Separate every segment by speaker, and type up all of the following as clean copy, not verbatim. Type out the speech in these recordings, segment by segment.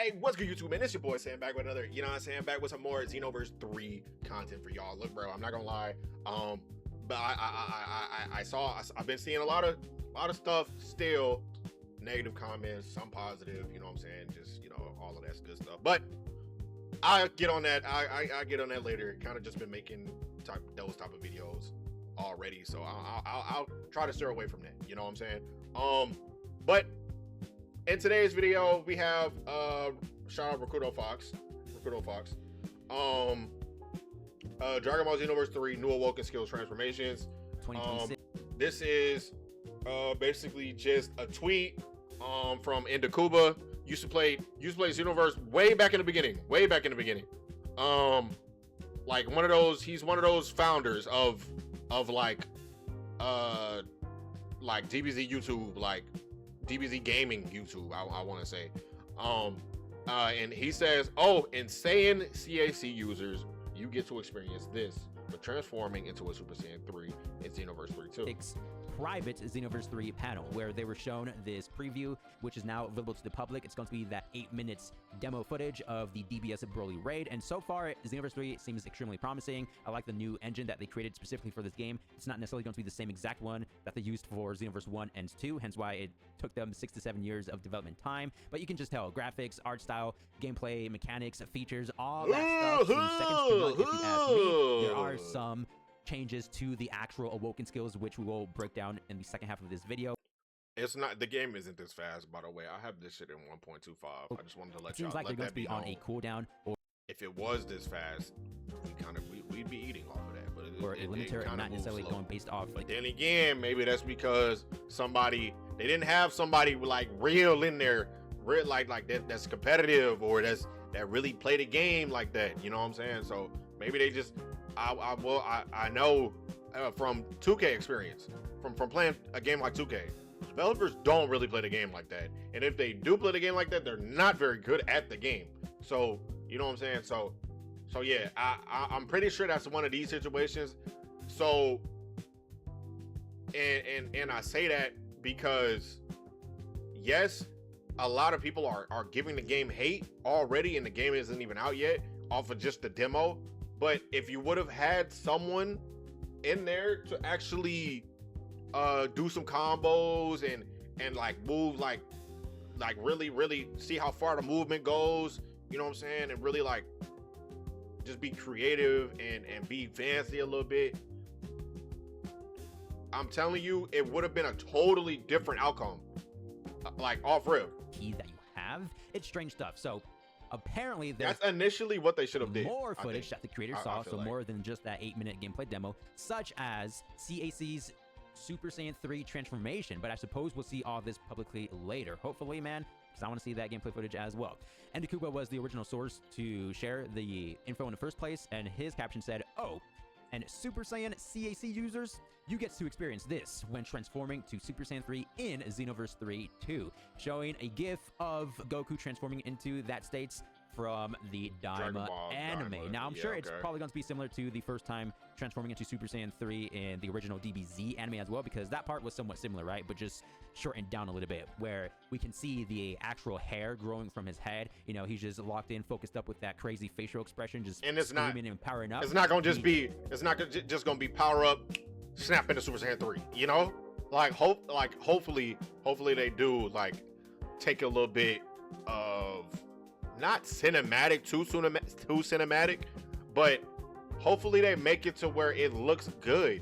Speaker 1: Hey, what's good, YouTube, man? It's your boy Sam back with another, you know what I'm saying, back with some more Xenoverse 3 content for y'all. Look, bro, I'm not gonna lie. But I've been seeing a lot of stuff still, negative comments, some positive, you know what I'm saying, just, you know, all of that good stuff. But I get on that. I get on that later. Kind of just been making those type of videos already, so I'll try to steer away from that. You know what I'm saying? But in today's video, we have shout out Rakudo Fox. Dragon Ball Xenoverse 3 New Awoken Skills Transformations.
Speaker 2: 2026.
Speaker 1: This is basically just a tweet from Indakuba. Used to play Xenoverse way back in the beginning. Like one of those, he's one of those founders of like DBZ YouTube, like DBZ gaming YouTube, I want to say. And he says, oh, insane CAC users, you get to experience this, but transforming into a Super Saiyan 3 in Xenoverse 3 too.
Speaker 2: Private Xenoverse 3 panel where they were shown this preview, which is now available to the public. It's going to be that 8 minutes demo footage of the DBS Broly raid, and so far Xenoverse 3 seems extremely promising. I like the new engine that they created specifically for this game. It's not necessarily going to be the same exact one that they used for Xenoverse 1 and 2, hence why it took them 6 to 7 years of development time, but you can just tell graphics, art style, gameplay, mechanics, features, all that stuff seems second to none if you ask me. There are some changes to the actual Awoken skills, which we will break down in the second half of this video.
Speaker 1: It's not, the game isn't this fast, by the way. I have this shit in 1.25. I just wanted to let y'all,
Speaker 2: seems like they're going to be on a cooldown, or
Speaker 1: if it was this fast, we'd be eating off of that, but it
Speaker 2: limiter and not necessarily
Speaker 1: slow.
Speaker 2: Going based off.
Speaker 1: But then again, maybe that's because they didn't have somebody like real in there, real like that's competitive, or that really play the game like that. You know what I'm saying? So maybe they just, I know from 2K experience, from playing a game like 2K, developers don't really play the game like that, and if they do play the game like that, they're not very good at the game. So you know what I'm saying? So yeah, I'm pretty sure that's one of these situations. So and I say that because yes, a lot of people are giving the game hate already, and the game isn't even out yet off of just the demo. But if you would have had someone in there to actually do some combos and like move like really see how far the movement goes, you know what I'm saying, and really like just be creative and be fancy a little bit, I'm telling you, it would have been a totally different outcome, like off rip.
Speaker 2: Key that you have, it's strange stuff. So apparently
Speaker 1: that's initially what they should have did.
Speaker 2: More footage that the creator saw, so like more than just that 8-minute gameplay demo, such as CAC's Super Saiyan 3 transformation. But I suppose we'll see all this publicly later, hopefully, man, because I want to see that gameplay footage as well. And Indakuba was the original source to share the info in the first place, and his caption said, oh, and Super Saiyan CAC users, you get to experience this when transforming to Super Saiyan 3 in Xenoverse 3 2, showing a gif of Goku transforming into that state from the Daima anime. Now, I'm sure it's probably going to be similar to the first time transforming into Super Saiyan 3 in the original DBZ anime as well, because that part was somewhat similar, right? But just shortened down a little bit, where we can see the actual hair growing from his head. You know, he's just locked in, focused up with that crazy facial expression, just screaming and powering up.
Speaker 1: It's not going to just be, it's not just going to be power up, snap into Super Saiyan 3, you know? Hopefully they do like take a little bit of, not cinematic, too cinematic, but hopefully they make it to where it looks good.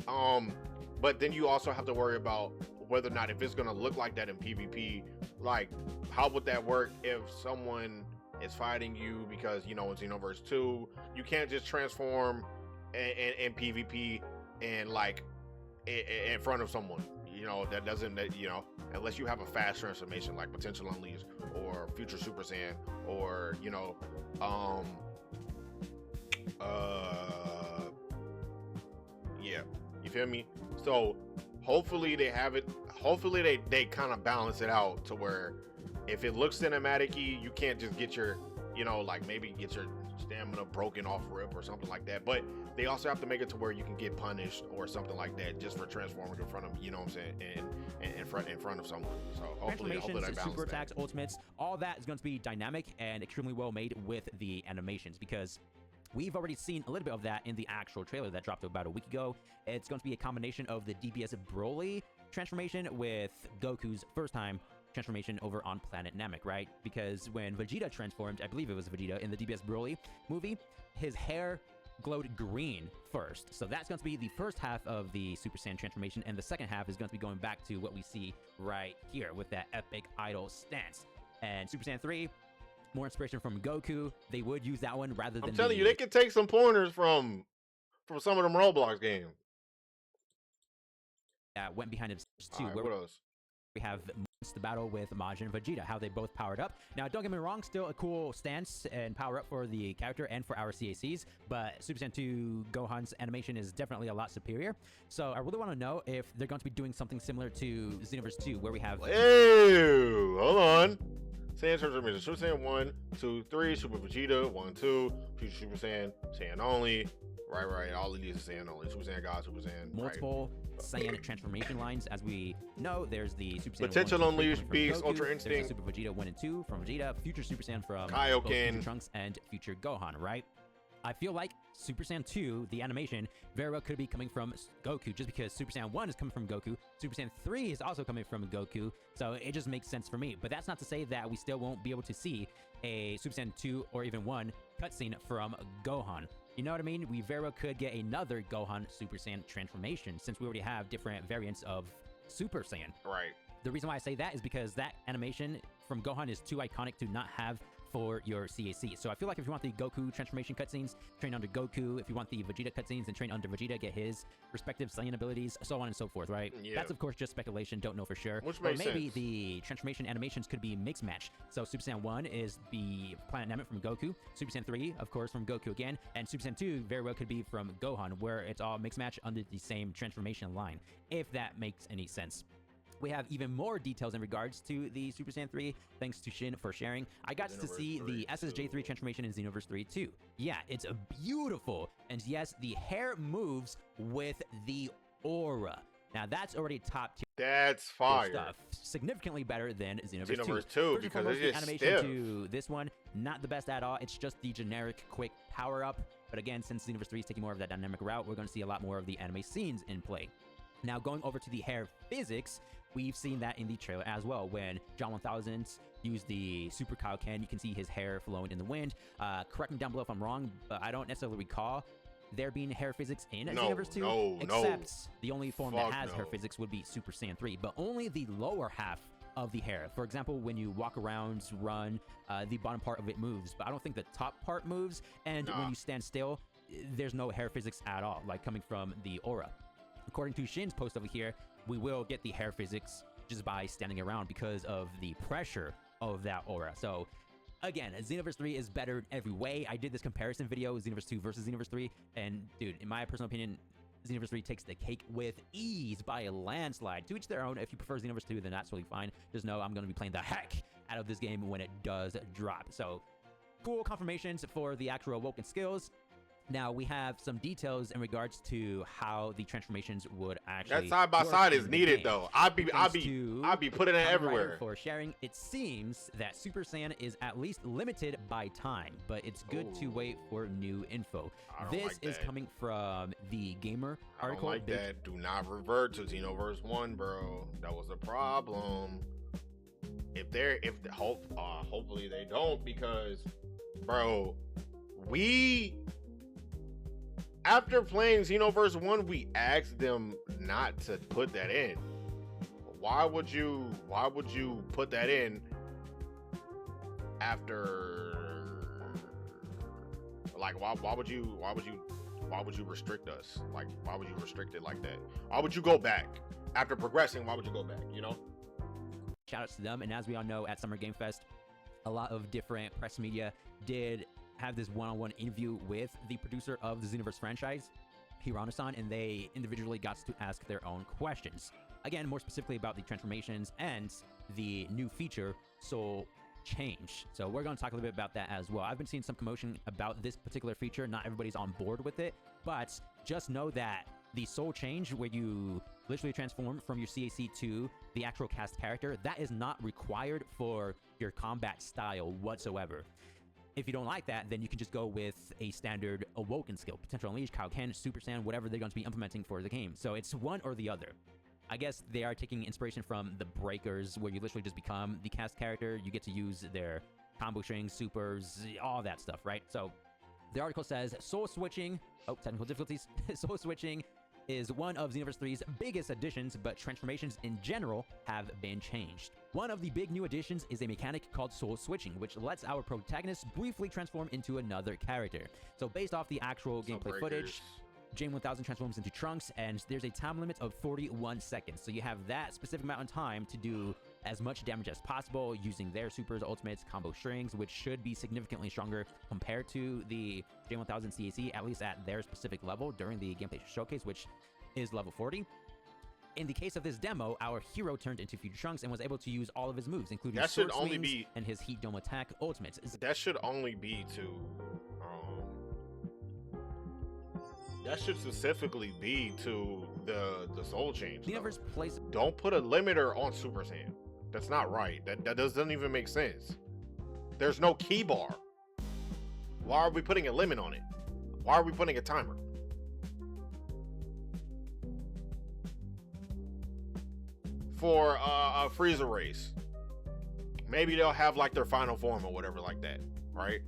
Speaker 1: But then you also have to worry about whether or not, if it's gonna look like that in PvP, like how would that work if someone is fighting you, because you know in Xenoverse 2 you can't just transform in PvP and like in front of someone, you know, that doesn't, you know, unless you have a fast transformation like Potential Unleashed or Future Super Saiyan, or you know, yeah, you feel me? So hopefully they have it, hopefully they kind of balance it out to where if it looks cinematic-y, you can't just get your you know, like maybe get your stamina broken off rip or something like that. But they also have to make it to where you can get punished or something like that just for transforming in front of, you know what I'm saying, and in front of someone. So hopefully they balance
Speaker 2: super attacks,
Speaker 1: that.
Speaker 2: ultimates, all that is going to be dynamic and extremely well made with the animations, because we've already seen a little bit of that in the actual trailer that dropped about a week ago. It's going to be a combination of the DBS Broly transformation with Goku's first time transformation over on Planet Namek, right? Because when Vegeta transformed, I believe it was Vegeta in the DBS Broly movie, his hair glowed green first. So that's going to be the first half of the Super Saiyan transformation, and the second half is going to be going back to what we see right here with that epic idol stance. And Super Saiyan 3, more inspiration from Goku. They would use that one rather than
Speaker 1: I'm telling you, they could take some pointers from some of them Roblox games.
Speaker 2: That went behind his too.
Speaker 1: Right, what else?
Speaker 2: We have the battle with Majin and Vegeta, how they both powered up. Now, don't get me wrong, still a cool stance and power up for the character and for our CACs, but Super Saiyan 2 Gohan's animation is definitely a lot superior. So I really want to know if they're going to be doing something similar to Xenoverse 2, where we have...
Speaker 1: Ew, hold on. Saiyan transformation, Super Saiyan 1, 2, 3, Super Vegeta, 1, 2, Future Super Saiyan, Saiyan only. Right. All of these are Saiyan only. Super Saiyan God, Super Saiyan.
Speaker 2: Multiple Saiyan transformation lines. As we know, there's the Super Saiyan
Speaker 1: Potential
Speaker 2: 1, 2, 3
Speaker 1: Unleashed, Beast,
Speaker 2: Goku.
Speaker 1: Ultra
Speaker 2: There's
Speaker 1: Instinct.
Speaker 2: the Super Vegeta 1 and 2 from Vegeta, Future Super Saiyan from
Speaker 1: Kaioken,
Speaker 2: both Future Trunks and Future Gohan, right? I feel like Super Saiyan 2, the animation, very well could be coming from Goku, just because Super Saiyan 1 is coming from Goku, Super Saiyan 3 is also coming from Goku, so it just makes sense for me. But that's not to say that we still won't be able to see a Super Saiyan 2 or even 1 cutscene from Gohan. You know what I mean? We very well could get another Gohan Super Saiyan transformation, since we already have different variants of Super Saiyan.
Speaker 1: Right.
Speaker 2: The reason why I say that is because that animation from Gohan is too iconic to not have for your CAC. So I feel like if you want the Goku transformation cutscenes, train under Goku. If you want the Vegeta cutscenes, then train under Vegeta, get his respective Saiyan abilities, so on and so forth, right?
Speaker 1: Yeah.
Speaker 2: That's of course just speculation, don't know for sure.
Speaker 1: Which
Speaker 2: Or
Speaker 1: makes
Speaker 2: maybe
Speaker 1: sense.
Speaker 2: the transformation animations could be mix match. So Super Saiyan 1 is the Planet Namek from Goku, Super Saiyan 3, of course, from Goku again, and Super Saiyan 2 very well could be from Gohan, where it's all mix match under the same transformation line, if that makes any sense. We have even more details in regards to the Super Saiyan 3, thanks to Shin for sharing. I got to see the SSJ3 transformation in Xenoverse 3 too. Yeah, it's beautiful. And yes, the hair moves with the aura. Now that's already top tier.
Speaker 1: That's fire.
Speaker 2: Stuff. Significantly better than Xenoverse 2.
Speaker 1: Xenoverse 2, because it's
Speaker 2: the
Speaker 1: just
Speaker 2: animation
Speaker 1: stiff.
Speaker 2: to this one, not the best at all. It's just the generic quick power up. But again, since Xenoverse 3 is taking more of that dynamic route, we're going to see a lot more of the anime scenes in play. Now, going over to the hair physics, we've seen that in the trailer as well. When John 1000 used the Super Kaioken, you can see his hair flowing in the wind. Correct me down below if I'm wrong, but I don't necessarily recall there being hair physics in Xenoverse 2. Except the only form that has hair physics would be Super Saiyan 3, but only the lower half of the hair. For example, when you walk around, run, the bottom part of it moves, but I don't think the top part moves. And when you stand still, there's no hair physics at all, like coming from the aura. According to Shin's post over here, we will get the hair physics just by standing around because of the pressure of that aura. So again, Xenoverse 3 is better in every way. I did this comparison video, Xenoverse 2 versus Xenoverse 3, and dude, in my personal opinion, Xenoverse 3 takes the cake with ease by a landslide. To each their own. If you prefer Xenoverse 2, then that's totally fine. Just know I'm going to be playing the heck out of this game when it does drop. So cool confirmations for the actual Awoken skills. Now, we have some details in regards to how the transformations would actually...
Speaker 1: That side by side is needed, though. I'd be putting it everywhere.
Speaker 2: For sharing, it seems that Super Saiyan is at least limited by time, but it's good to wait for new info. This is coming from the Gamer article.
Speaker 1: I don't like that. Do not revert to Xenoverse 1, bro. That was a problem. Hopefully they don't, because, bro, after playing Xenoverse 1, we asked them not to put that in. Why would you put that in after, like, why would you restrict us? Like, why would you restrict it like that? Why would you go back after progressing? Why would you go back, you know?
Speaker 2: Shout outs to them. And as we all know, at Summer Game Fest, a lot of different press media did have this one-on-one interview with the producer of the Xenoverse franchise, Hirano-san, and they individually got to ask their own questions. Again, more specifically about the transformations and the new feature, Soul change. So we're going to talk a little bit about that as well. I've been seeing some commotion about this particular feature. Not everybody's on board with it, but just know that the soul change, where you literally transform from your CAC to the actual cast character, that is not required for your combat style whatsoever. If you don't like that, then you can just go with a standard Awoken skill, Potential Unleash, Kaioken, Super Saiyan, whatever they're going to be implementing for the game. So it's one or the other. I guess they are taking inspiration from the Breakers, where you literally just become the cast character. You get to use their combo strings, supers, all that stuff, right? So the article says, soul switching, technical difficulties, soul switching is one of Xenoverse 3's biggest additions, but transformations in general have been changed. One of the big new additions is a mechanic called soul switching, which lets our protagonist briefly transform into another character. So based off the actual gameplay footage, Jane 1000 transforms into Trunks, and there's a time limit of 41 seconds. So you have that specific amount of time to do as much damage as possible using their supers, ultimates, combo strings, which should be significantly stronger compared to the Jane 1000 CAC, at least at their specific level during the gameplay showcase, which is level 40. In the case of this demo, our hero turned into Future Trunks and was able to use all of his moves, including sword swings and his Heat Dome attack ultimates.
Speaker 1: That should only be to... that should specifically be to the soul change. Don't put a limiter on Super Saiyan. That's not right. That doesn't even make sense. There's no key bar. Why are we putting a limit on it? Why are we putting a timer? For a Frieza race, maybe they'll have like their final form or whatever like that, right?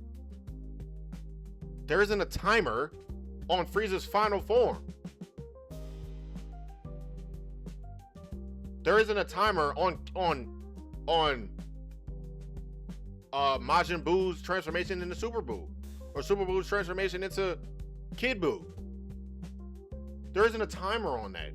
Speaker 1: There isn't a timer on Frieza's final form. There isn't a timer on Majin Buu's transformation into Super Buu, or Super Buu's transformation into Kid Buu. There isn't a timer on that.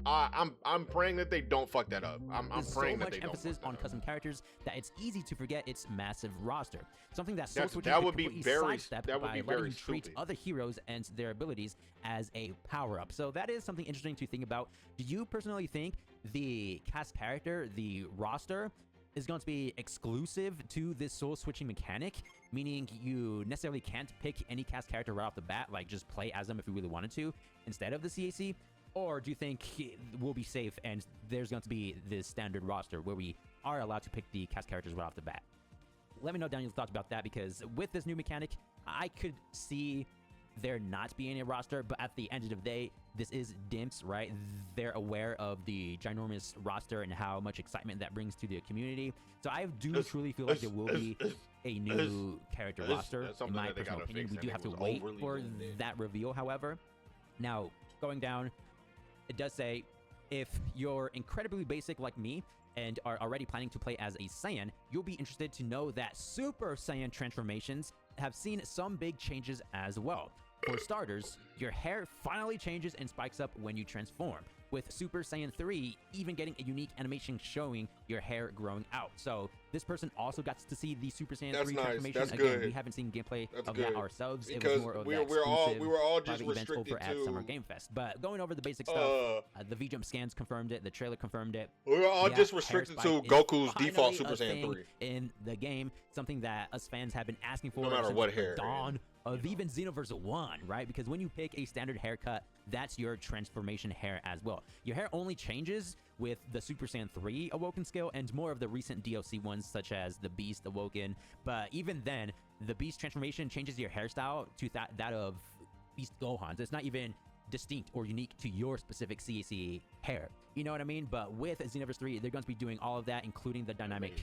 Speaker 1: I'm praying that they don't fuck that up. I'm praying that they don't.
Speaker 2: So much emphasis on custom characters that it's easy to forget its massive roster. Something that
Speaker 1: would be very
Speaker 2: treat other heroes and their abilities as a power-up. So that is something interesting to think about. Do you personally think the cast character, the roster, is going to be exclusive to this soul switching mechanic, meaning you necessarily can't pick any cast character right off the bat, like just play as them if you really wanted to, instead of the CAC? Or do you think we'll be safe and there's going to be this standard roster where we are allowed to pick the cast characters right off the bat? Let me know down your thoughts about that, because with this new mechanic, I could see there not being a roster, but at the end of the day, this is Dimps, right? They're aware of the ginormous roster and how much excitement that brings to the community. So I do truly feel like there will be a new character roster, in my personal opinion. We do have to wait for that reveal, however. Now, going down, it does say, if you're incredibly basic like me and are already planning to play as a Saiyan, you'll be interested to know that Super Saiyan transformations have seen some big changes as well. For starters, your hair finally changes and spikes up when you transform, with Super Saiyan 3 even getting a unique animation showing your hair growing out. So this person also got to see the Super Saiyan 3 transformation.
Speaker 1: That's
Speaker 2: Again,
Speaker 1: good.
Speaker 2: we haven't seen gameplay of that ourselves.
Speaker 1: Because
Speaker 2: it was more of
Speaker 1: we
Speaker 2: that
Speaker 1: were all just
Speaker 2: private event over
Speaker 1: restricted
Speaker 2: at
Speaker 1: to
Speaker 2: Summer Game Fest. But going over the basic stuff, the V-Jump scans confirmed it, the trailer confirmed it.
Speaker 1: We were all just restricted to Goku's default Super Saiyan 3
Speaker 2: in the game, something that us fans have been asking for
Speaker 1: no matter what hair.
Speaker 2: Dawn of even Xenoverse 1, right? Because when you pick a standard haircut, that's your transformation hair as well. Your hair only changes with the Super Saiyan 3 Awoken skill and more of the recent DLC ones, such as the Beast Awoken. But even then, the Beast transformation changes your hairstyle to that of Beast Gohan's. It's not even distinct or unique to your specific CAC hair. You know what I mean? But with Xenoverse 3, they're going to be doing all of that, including the dynamic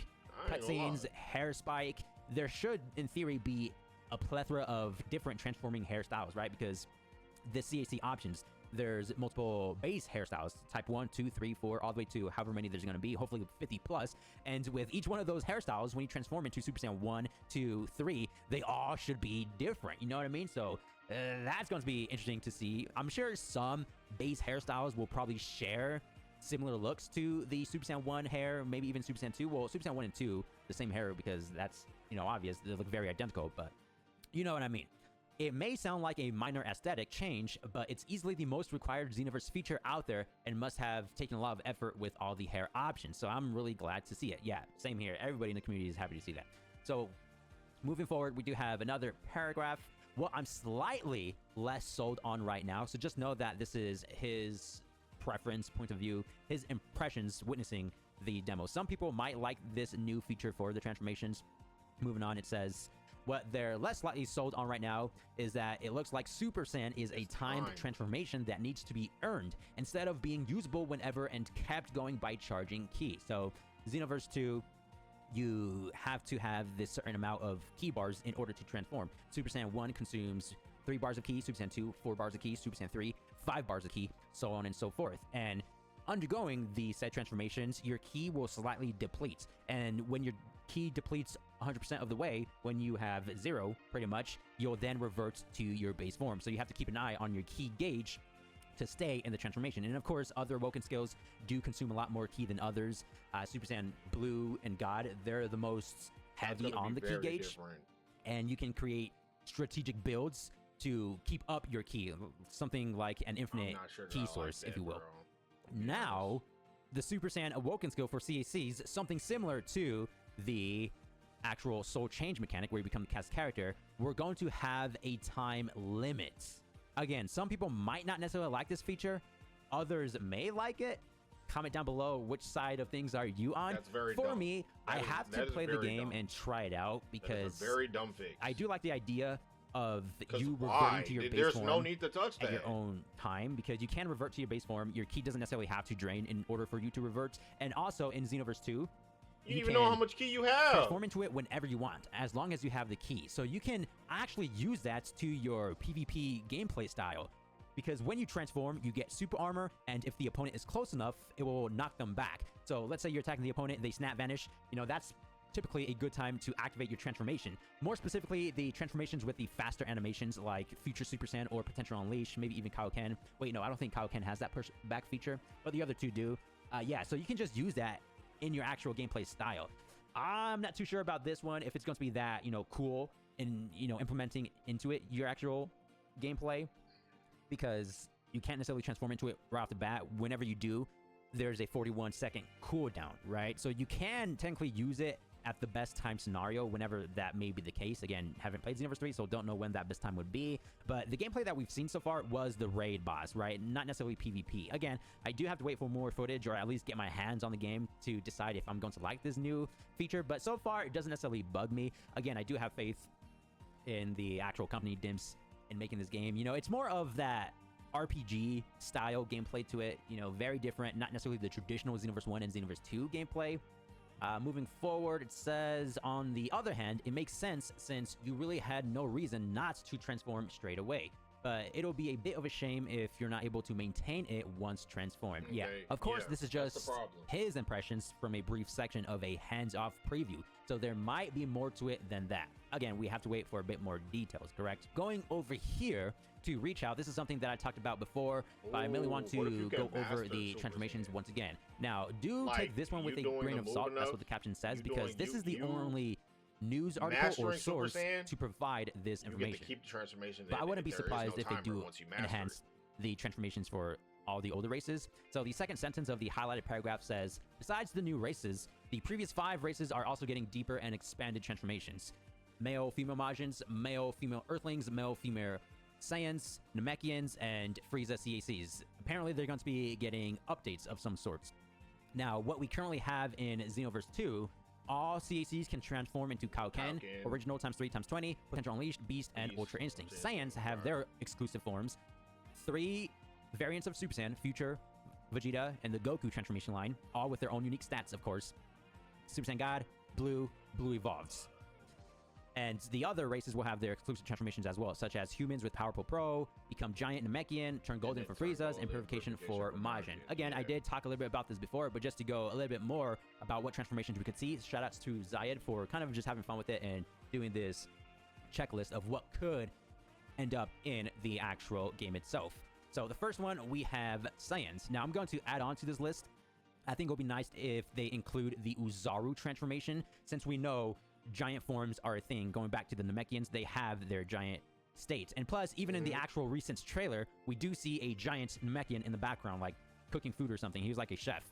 Speaker 2: cutscenes, hair spike. There should, in theory, be a plethora of different transforming hairstyles, right? Because the CAC options, there's multiple base hairstyles, type 1, 2, 3, 4, all the way to however many there's going to be, hopefully 50 plus. And with each one of those hairstyles, when you transform into Super Saiyan 1, 2, 3, they all should be different. You know what I mean? So that's going to be interesting to see. I'm sure some base hairstyles will probably share similar looks to the Super Saiyan 1 hair, maybe even Super Saiyan 2. Well, Super Saiyan 1 and 2, the same hair, because that's, you know, obvious. They look very identical, but you know what I mean. It may sound like a minor aesthetic change, but it's easily the most required Xenoverse feature out there and must have taken a lot of effort with all the hair options. So I'm really glad to see it. Yeah, same here. Everybody in the community is happy to see that. So moving forward, we do have another paragraph. What I'm slightly less sold on right now, so just know that this is his preference, point of view, his impressions witnessing the demo. Some people might like this new feature for the transformations. Moving on, it says, what they're less slightly sold on right now is that it looks like Super Saiyan is a timed transformation that needs to be earned instead of being usable whenever and kept going by charging ki. So Xenoverse 2, you have to have this certain amount of ki bars in order to transform. Super Saiyan 1 consumes 3 bars of ki, Super Saiyan 2, 4 bars of ki, Super Saiyan 3, 5 bars of ki, so on and so forth. And undergoing the said transformations, your ki will slightly deplete. And when your ki depletes 100% of the way, when you have 0, pretty much, you'll then revert to your base form. So you have to keep an eye on your ki gauge to stay in the transformation. And of course, other Awoken skills do consume a lot more ki than others. Super Saiyan Blue and God, they're the most heavy on the ki gauge.
Speaker 1: Different.
Speaker 2: And you can create strategic builds to keep up your ki, something like an infinite ki source, if you will. Now, the Super Saiyan Awoken skill for CACs, something similar to the actual soul change mechanic where you become the cast character, we're going to have a time limit. Again, some people might not necessarily like this feature. Others may like it. Comment down below which side of things are you on.
Speaker 1: That's very
Speaker 2: For
Speaker 1: dumb.
Speaker 2: me, I have to play the game and try it out because
Speaker 1: that's a very dumb fix.
Speaker 2: I do like the idea of you
Speaker 1: why?
Speaker 2: reverting to your base
Speaker 1: There's
Speaker 2: form
Speaker 1: no need to touch that
Speaker 2: at your own time, because you can revert to your base form. Your ki doesn't necessarily have to drain in order for you to revert. And also in Xenoverse 2,
Speaker 1: you even know how much ki you have.
Speaker 2: Transform into it whenever you want, as long as you have the ki. So you can actually use that to your PvP gameplay style. Because when you transform, you get super armor, and if the opponent is close enough, it will knock them back. So let's say you're attacking the opponent, they snap vanish. You know, that's typically a good time to activate your transformation. More specifically, the transformations with the faster animations like Future Super Saiyan or Potential Unleash, maybe even Kaioken. Wait, no, I don't think Kaioken has that push back feature, but the other two do. Yeah, so you can just use that in your actual gameplay style. I'm not too sure about this one, if it's going to be that, you know, cool in, you know, implementing into it your actual gameplay, because you can't necessarily transform into it right off the bat. Whenever you do, there's a 41-second cooldown, right? So you can technically use it at the best time scenario, whenever that may be the case. Again, haven't played Xenoverse 3, so don't know when that best time would be. But the gameplay that we've seen so far was the raid boss, right? Not necessarily PvP. Again, I do have to wait for more footage, or at least get my hands on the game to decide if I'm going to like this new feature. But so far, it doesn't necessarily bug me. Again, I do have faith in the actual company, Dimps, in making this game. You know, it's more of that RPG style gameplay to it, you know, very different, not necessarily the traditional Xenoverse 1 and Xenoverse 2 gameplay. Moving forward, it says, on the other hand, it makes sense since you really had no reason not to transform straight away. But it'll be a bit of a shame if you're not able to maintain it once transformed. Okay, yeah, of course, this is just his impressions from a brief section of a hands-off preview, so there might be more to it than that. Again, we have to wait for a bit more details, correct? Going over here to Reach Out, this is something that I talked about before, but I merely want to go over the transformations once again. Now, do take this one with a grain of salt, that's what the caption says, because this is the only news article or source to provide this information.
Speaker 1: You get to keep the transformation,
Speaker 2: but I wouldn't be surprised if they do enhance the transformations for all the older races. So the second sentence of the highlighted paragraph says, besides the new races, the previous 5 races are also getting deeper and expanded transformations. Male, female Majins, male, female Earthlings, male, female Saiyans, Namekians, and Frieza CACs. Apparently, they're going to be getting updates of some sorts. Now, what we currently have in Xenoverse 2, all CACs can transform into Kaioken, Original ×3 ×20, Potential Unleashed, Beast, and Ultra Instinct. Saiyans have their exclusive forms. 3 variants of Super Saiyan, Future, Vegeta, and the Goku transformation line, all with their own unique stats, of course. Super Saiyan God, Blue evolves. And the other races will have their exclusive transformations as well, such as humans with Powerful Pro, become Giant Namekian, turn golden for Friezas, and Purification for Majin. Again, I did talk a little bit about this before, but just to go a little bit more about what transformations we could see, shoutouts to Zayed for kind of just having fun with it and doing this checklist of what could end up in the actual game itself. So the first one, we have Saiyans. Now, I'm going to add on to this list. I think it would be nice if they include the Uzaru transformation, since we know giant forms are a thing. Going back to the Namekians, they have their giant states. And plus, even in the actual recent trailer, we do see a giant Namekian in the background, like cooking food or something. He was like a chef.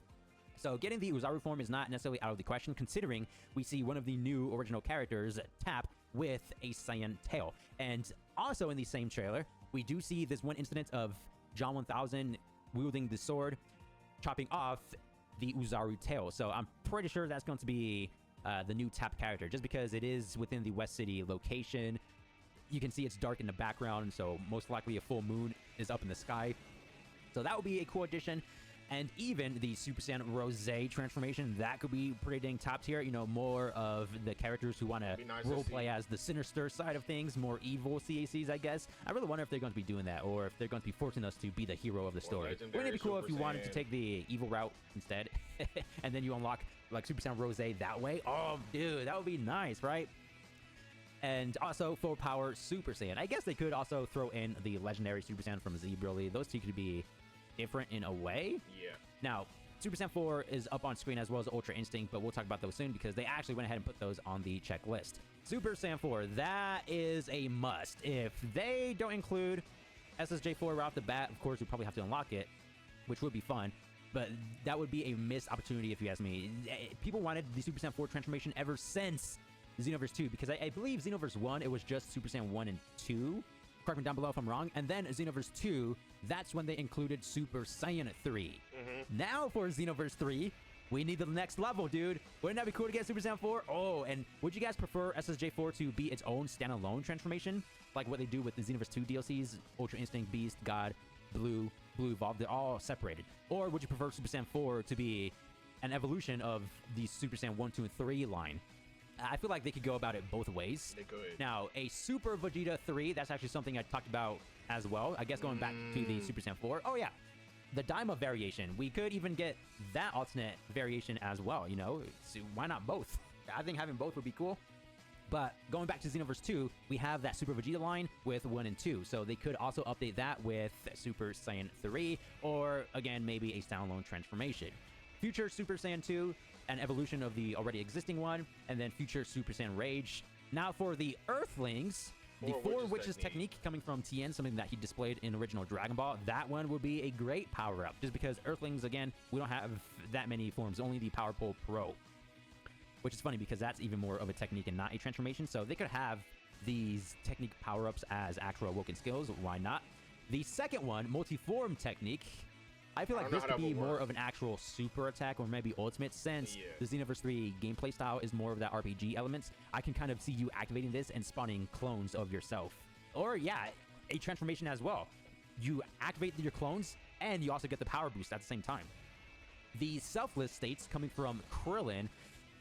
Speaker 2: So getting the Uzaru form is not necessarily out of the question, considering we see one of the new original characters tap with a Saiyan tail. And also in the same trailer, we do see this one incident of John 1000 wielding the sword, chopping off the Uzaru tail. So I'm pretty sure that's going to be the new tap character, just because it is within the West City location. You can see it's dark in the background, so most likely a full moon is up in the sky. So that would be a cool addition. And even the Super Saiyan Rose transformation, that could be pretty dang top tier. You know, more of the characters who want to roleplay as the sinister side of things, more evil CACs, I guess. I really wonder if they're going to be doing that, or if they're going to be forcing us to be the hero of the story. Wouldn't it be cool if you wanted to take the evil route instead, and then you unlock like Super Saiyan Rose that way? Oh, dude, that would be nice, right? And also full power Super Saiyan. I guess they could also throw in the legendary Super Saiyan from Z Broly. Those two could be different in a way.
Speaker 1: Yeah.
Speaker 2: Now, Super Saiyan 4 is up on screen as well as Ultra Instinct, but we'll talk about those soon because they actually went ahead and put those on the checklist. Super Saiyan 4, that is a must. If they don't include SSJ4 right off the bat, of course, we probably have to unlock it, which would be fun, but that would be a missed opportunity if you ask me. People wanted the Super Saiyan 4 transformation ever since Xenoverse 2, because I believe Xenoverse 1, it was just Super Saiyan 1 and 2. Correct me down below if I'm wrong. And then Xenoverse 2, that's when they included Super Saiyan 3. Now for Xenoverse 3, we need the next level, dude. Wouldn't that be cool to get Super Saiyan 4? Oh, and would you guys prefer SSJ4 to be its own standalone transformation? Like what they do with the Xenoverse 2 DLCs, Ultra Instinct, Beast, God, Blue Evolved, they're all separated. Or would you prefer Super Saiyan 4 to be an evolution of the Super Saiyan 1, 2, and 3 line? I feel like they could go about it both ways.
Speaker 1: They could.
Speaker 2: Now, a Super Vegeta 3, that's actually something I talked about as well. I guess going back to the Super Saiyan 4. Oh, yeah. The Daima variation. We could even get that alternate variation as well, you know? So why not both? I think having both would be cool. But going back to Xenoverse 2, we have that Super Vegeta line with 1 and 2. So they could also update that with Super Saiyan 3, or, again, maybe a standalone transformation. Future Super Saiyan 2, an evolution of the already existing one, and then future Super Saiyan Rage. Now for the Earthlings, the Four Witches technique coming from Tien, something that he displayed in original Dragon Ball, that one would be a great power-up, just because Earthlings, again, we don't have that many forms, only the Power Pole Pro, which is funny because that's even more of a technique and not a transformation, so they could have these technique power-ups as actual awoken skills, why not? The second one, Multiform technique, I feel like this could be more of an actual super attack or maybe ultimate, since the Xenoverse 3 gameplay style is more of that RPG elements. I can kind of see you activating this and spawning clones of yourself. Or yeah, a transformation as well. You activate your clones and you also get the power boost at the same time. The selfless states coming from Krillin.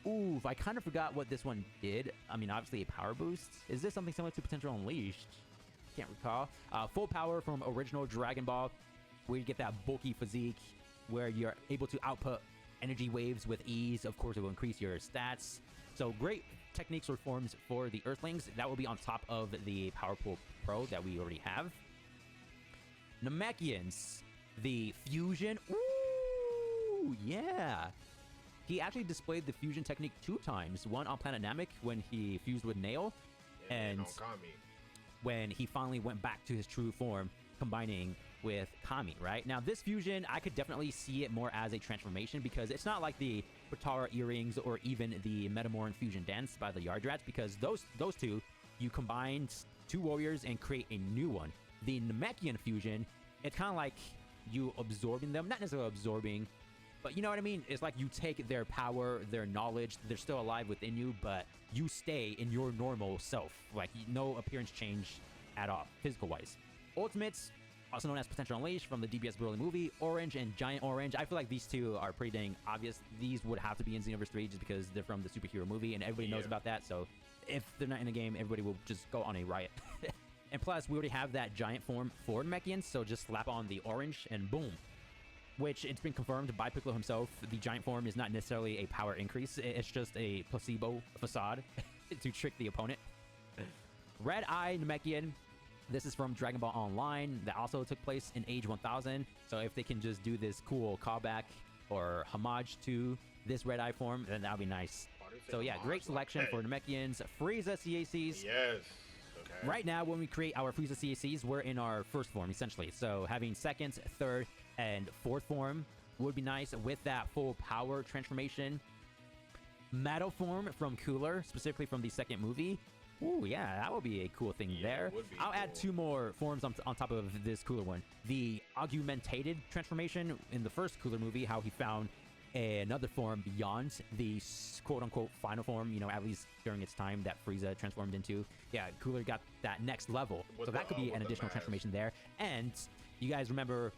Speaker 2: Oof, I kind of forgot what this one did. I mean, obviously a power boost. Is this something similar to Potential Unleashed? Can't recall. Full power from original Dragon Ball, where you get that bulky physique, where you're able to output energy waves with ease. Of course, it will increase your stats. So great techniques or forms for the Earthlings. That will be on top of the Power Pole Pro that we already have. Namekians, the fusion. Ooh, yeah. He actually displayed the fusion technique 2 times. One on Planet Namek when he fused with Nail, and when he finally went back to his true form, combining with Kami, right? Now, this fusion, I could definitely see it more as a transformation, because it's not like the Potara earrings or even the Metamoran fusion dance by the Yardrats, because those two, you combine 2 warriors and create a new one. The Namekian fusion, it's kind of like you absorbing them, not necessarily absorbing, but you know what I mean? It's like you take their power, their knowledge, they're still alive within you, but you stay in your normal self. Like, no appearance change at all, physical-wise. Ultimates, also known as Potential Unleashed from the DBS Broly movie, Orange and Giant Orange. I feel like these two are pretty dang obvious. These would have to be in Xenoverse 3 just because they're from the superhero movie and everybody knows about that. So if they're not in the game, everybody will just go on a riot. And plus, we already have that giant form for Namekians, so just slap on the orange and boom. Which it's been confirmed by Piccolo himself. The giant form is not necessarily a power increase. It's just a placebo facade to trick the opponent. Red Eye Namekian. This is from Dragon Ball Online that also took place in Age 1000. So if they can just do this cool callback or homage to this Red Eye form, then that would be nice. So yeah, great selection for Namekians. Frieza CACs.
Speaker 1: Yes.
Speaker 2: Right now, when we create our Frieza CACs, we're in our first form, essentially. So having second, third, and fourth form would be nice with that full power transformation. Metal form from Cooler, specifically from the second movie. Ooh, yeah, that would be a cool thing there. I'll add 2 more forms on top of this Cooler one. The augmentated transformation in the first Cooler movie, how he found another form beyond the quote-unquote final form, you know, at least during its time that Frieza transformed into. Yeah, Cooler got that next level. So that could be an additional transformation there. And you guys remember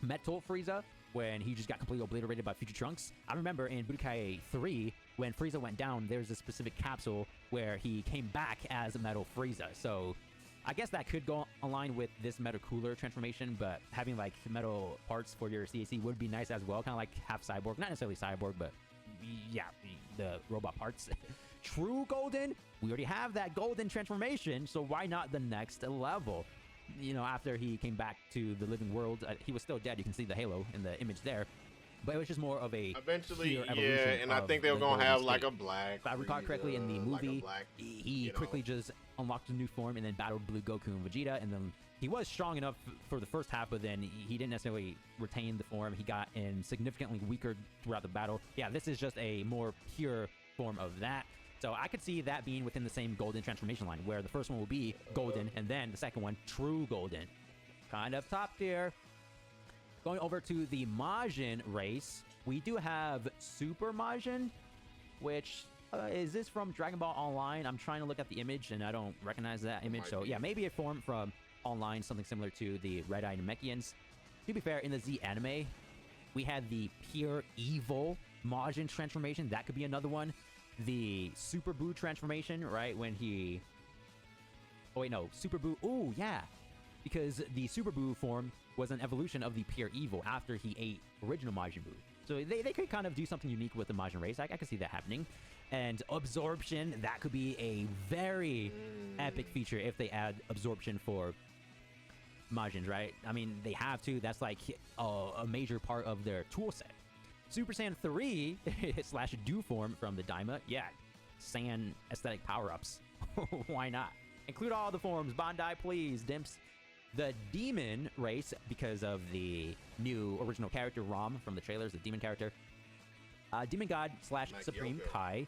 Speaker 2: Metal Frieza, when he just got completely obliterated by Future Trunks? I remember in Budokai 3, when Frieza went down, there's a specific capsule where he came back as Metal Frieza. So I guess that could go align with this Metal Cooler transformation, but having like metal parts for your CAC would be nice as well. Kind of like half cyborg, not necessarily cyborg, but yeah, the robot parts. True Golden, we already have that Golden transformation, so why not the next level? You know, after he came back to the living world, he was still dead. You can see the halo in the image there. But it was just more of a
Speaker 1: eventually, yeah, and I think they were going to have like a black.
Speaker 2: If I recall correctly, in the movie, he quickly just unlocked a new form and then battled Blue Goku and Vegeta. And then he was strong enough for the first half, but then he didn't necessarily retain the form. He got in significantly weaker throughout the battle. Yeah, this is just a more pure form of that. So I could see that being within the same Golden transformation line, where the first one will be Golden, and then the second one, True Golden. Kind of top tier. Going over to the Majin race, we do have Super Majin, which is this from Dragon Ball Online? I'm trying to look at the image, and I don't recognize that image. So yeah, maybe a form from Online, something similar to the Red-Eye Namekians. To be fair, in the Z anime, we had the Pure Evil Majin transformation. That could be another one. The Super Buu transformation, right? When he... Oh, wait, no. Super Buu... Oh, yeah. Because the Super Buu form was an evolution of the Pure Evil after he ate original Majin Buu. So they could kind of do something unique with the Majin race. I could see that happening. And Absorption, that could be a very epic feature if they add Absorption for Majins, right? I mean, they have to. That's like a major part of their tool set. Super Saiyan 3 slash Do form from the Daima. Yeah, Saiyan aesthetic power-ups. Why not? Include all the forms. Bandai, please. Dimps. The Demon race, because of the new original character, Rom, from the trailers, the Demon character. Demon God slash Supreme Kai.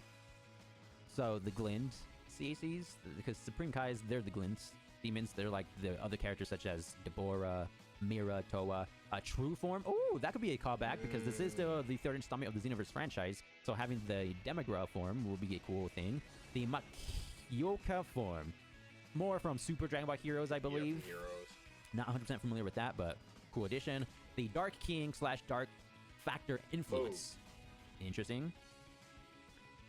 Speaker 2: So the Glint CACs, because Supreme Kais, they're the Glints. Demons, they're like the other characters such as Deborah, Mira, Toa. True form. Oh, that could be a callback because this is the third installment of the Xenoverse franchise. So having the Demigra form will be a cool thing. The Makyoka form. More from Super Dragon Ball Heroes, I believe.
Speaker 1: Heroes.
Speaker 2: Not 100% familiar with that, but cool addition. The Dark King slash Dark Factor Influence. Interesting.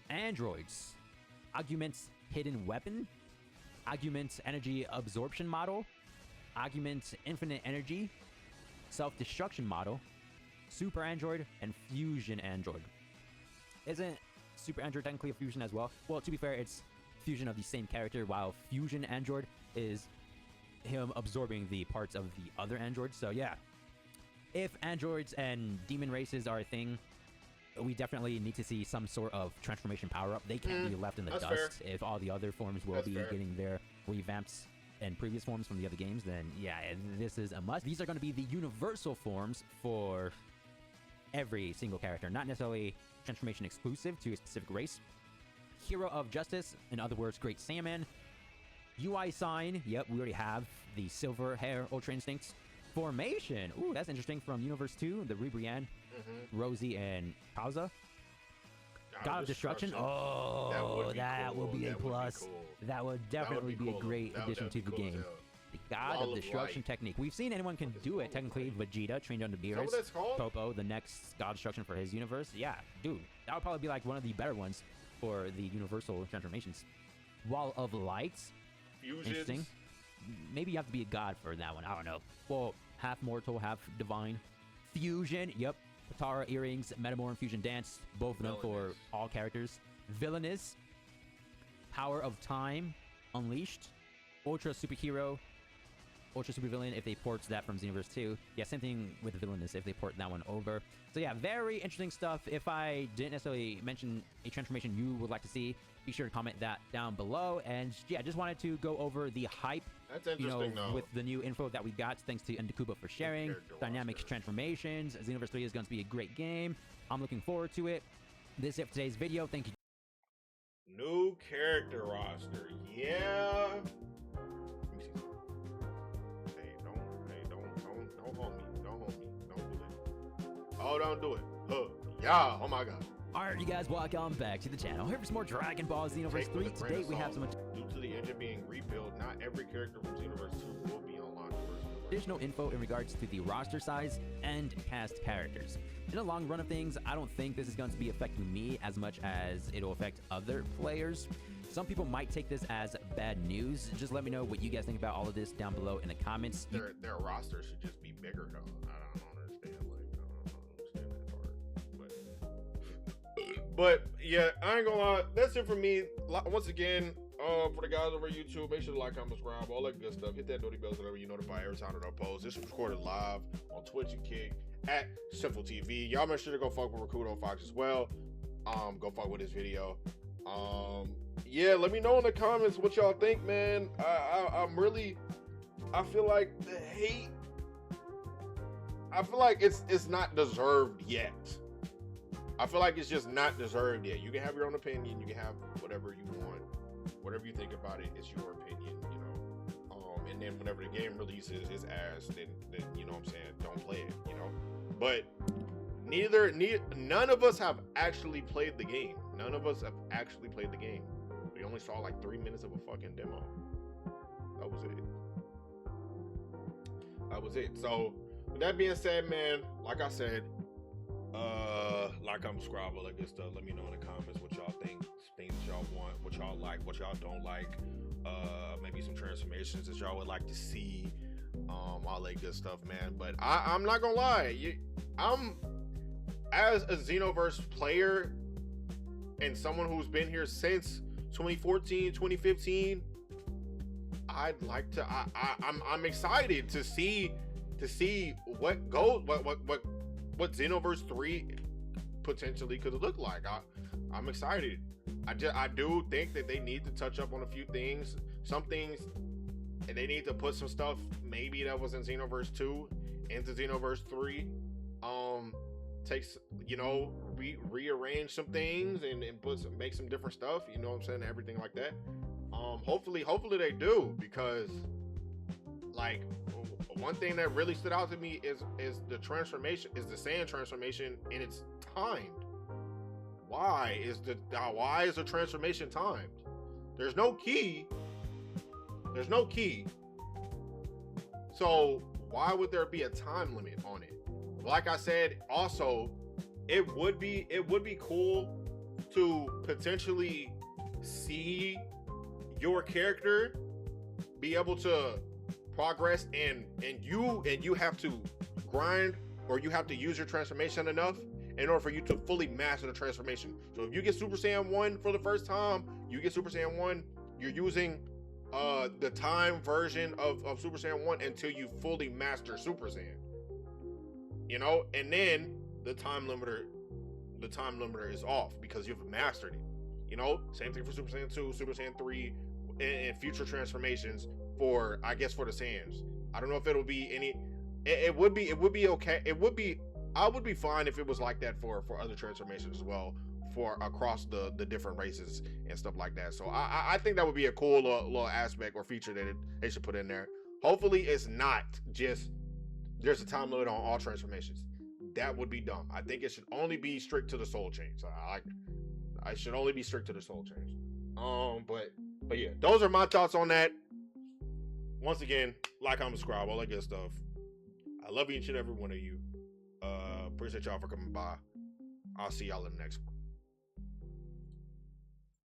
Speaker 2: Androids. Augment's Hidden Weapon. Augment's Energy Absorption Model. Augment's Infinite Energy. Self-Destruction Model. Super Android, and Fusion Android. Isn't Super Android technically a fusion as well? Well, to be fair, it's fusion of the same character, while Fusion Android is him absorbing the parts of the other androids. So yeah, if androids and demon races are a thing, we definitely need to see some sort of transformation power-up. They can't be left in the dust. If all the other forms will be getting their revamps and previous forms from the other games, then yeah, this is a must. These are going to be the universal forms for every single character, not necessarily transformation exclusive to a specific race. Hero of Justice, in other words, Great Saiyaman. UI Sign, yep, we already have the Silver Hair Ultra Instincts. Formation, ooh, that's interesting, from Xenoverse 2, the Ribrianne, Rosie, and Kauza. God of Destruction, oh, that would be a plus. That would definitely be a great addition to the game. The God of Destruction technique. We've seen anyone can do it, technically. Vegeta, trained under Beerus. Popo, the next God of Destruction for his universe. Yeah, dude, that would probably be like one of the better ones for the universal transformations. Wall of Light. Interesting. Maybe you have to be a god for that one. I don't know. Well, half mortal, half divine. Fusion. Yep. Patara earrings, Metamorph Fusion Dance. Both of them for all characters. Villainous. Power of Time. Unleashed. Ultra Superhero. Ultra Super Villain if they port that from Xenoverse 2. Yeah, same thing with the Villainous if they port that one over. So yeah, very interesting stuff. If I didn't necessarily mention a transformation you would like to see, be sure to comment that down below. And yeah, just wanted to go over the hype.
Speaker 1: That's interesting, though.
Speaker 2: With the new info that we got. Thanks to Ndakuba for sharing. Dynamic transformations. Xenoverse 3 is going to be a great game. I'm looking forward to it. This is it for today's video. Thank you.
Speaker 1: New character roster. Yeah. Hey, don't hold me. Don't hold me. Don't do it. Oh, don't do it. Yeah. Oh my God.
Speaker 2: Alright, you guys, welcome back to the channel. Here for some more Dragon Ball Xenoverse 3. Today we have some
Speaker 1: due to the engine being rebuilt, not every character from Xenoverse 2 will be unlocked first.
Speaker 2: Additional info in regards to the roster size and cast characters. In the long run of things, I don't think this is going to be affecting me as much as it'll affect other players. Some people might take this as bad news. Just let me know what you guys think about all of this down below in the comments.
Speaker 1: Their roster should just be bigger, though. I don't understand. I don't understand that part. But yeah, I ain't gonna lie. That's it for me. Once again, for the guys over YouTube, make sure to like, comment, subscribe, all that good stuff. Hit that notification bell so that you notify every time that I post. This is recorded live on Twitch and Kick at Simple TV. Y'all make sure to go fuck with Rakudo Fox as well. Go fuck with this video. Yeah, let me know in the comments what y'all think, man. I feel like the hate, I feel like it's not deserved yet. I feel like it's just not deserved yet. You can have your own opinion. You can have whatever you want. Whatever you think about it, it's your opinion, you know. And then whenever the game releases its ass, then you know what I'm saying, don't play it, you know. But none of us have actually played the game. None of us have actually played the game. We only saw like 3 minutes of a fucking demo. That was it. That was it. So with that being said, man, like I said, like, I'm subscribe, all that good stuff. Let me know in the comments what y'all think, things y'all want, what y'all like, what y'all don't like. Maybe some transformations that y'all would like to see. All that good stuff, man. But I'm not gonna lie, I'm, as a Xenoverse player and someone who's been here since 2014, 2015, I'd like to. I'm excited to see what goes, what Xenoverse 3 potentially could look like. I'm excited. I do think that they need to touch up on a few things. Some things, and they need to put some stuff maybe that was in Xenoverse 2 into Xenoverse 3. Takes, you know, rearrange some things and make some different stuff, you know what I'm saying, everything like that. Hopefully they do, because like one thing that really stood out to me is the transformation, is the sand transformation, and it's timed. Why is the transformation timed? There's no key. So why would there be a time limit on it? Like I said, also, it would be cool to potentially see your character be able to progress, and you have to grind, or you have to use your transformation enough in order for you to fully master the transformation. So if you get Super Saiyan 1 for the first time, you're using the time version of Super Saiyan 1 until you fully master Super Saiyan. You know, and then the time limiter is off because you've mastered it. You know, same thing for Super Saiyan 2, Super Saiyan 3, and future transformations for, I guess, for the Saiyans. I don't know if it'll be any. It would be okay. I would be fine if it was like that for other transformations as well, for across the different races and stuff like that. So I think that would be a cool little aspect or feature that they should put in there. Hopefully it's not just there's a time limit on all transformations. That would be dumb. I think it should only be strict to the soul chains. I should only be strict to the soul chains. But yeah, those are my thoughts on that. Once again, like, comment, subscribe, all that good stuff. I love each and every one of you. Appreciate y'all for coming by. I'll see y'all in the next one.